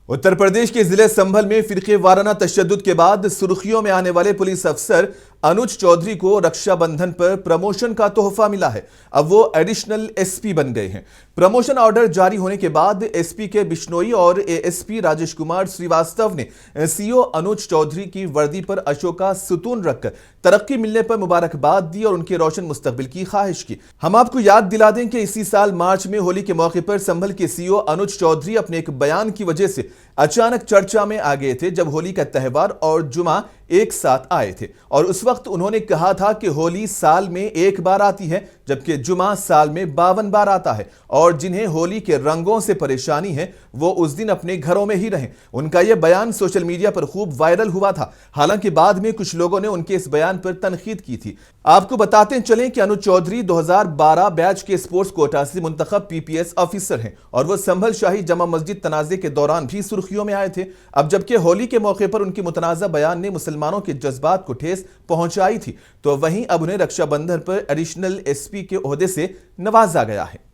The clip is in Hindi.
उत्तर प्रदेश के जिले संभल में फिरके वाराना तशद्दुद के बाद सुर्खियों में आने वाले पुलिस अफसर अनुज चौधरी को रक्षाबंधन पर प्रमोशन का तोहफा मिला है। अब वो एडिशनल एसपी बन गए हैं। प्रमोशन ऑर्डर जारी होने के बाद एसपी के बिश्नोई और एएसपी राजेश कुमार श्रीवास्तव ने सीओ अनुज चौधरी की वर्दी पर अशोका सुतून रखकर तरक्की मिलने पर मुबारकबाद दी और उनके रोशन मुस्तकबिल की ख्वाहिश की। हम आपको याद दिला दें कि इसी साल मार्च में होली के मौके पर संभल के सीओ अनुज चौधरी अपने एक बयान की वजह से अचानक चर्चा में आ गए थे, जब होली का त्यौहार और जुमा एक साथ आए थे। और उस वक्त उन्होंने कहा था कि होली साल में एक बार आती है, जबकि जुमा साल में 52 बार आता है और जिन्हें होली के रंगों से परेशानी है वो उस दिन अपने घरों में ही रहें। उनका यह बयान सोशल मीडिया पर खूब वायरल हुआ था। हालांकि बाद में कुछ लोगों ने उनके इस बयान पर तनकीद की थी। आपको बताते चलें कि अनुज चौधरी 2012 बैच के स्पोर्ट्स कोटा से मुंतखब पीपीएस ऑफिसर हैं और वो संभल शाही जमा मस्जिद तनाजे के दौरान भी सुर्खियों में आए थे। अब जबकि होली के मौके पर उनकी मुतनाज़ा बयान ने मुसलमानों के जज्बात को ठेस पहुंचाई थी, तो वहीं अब उन्हें रक्षाबंधन पर एडिशनल एसपी के ओहदे से नवाजा गया है।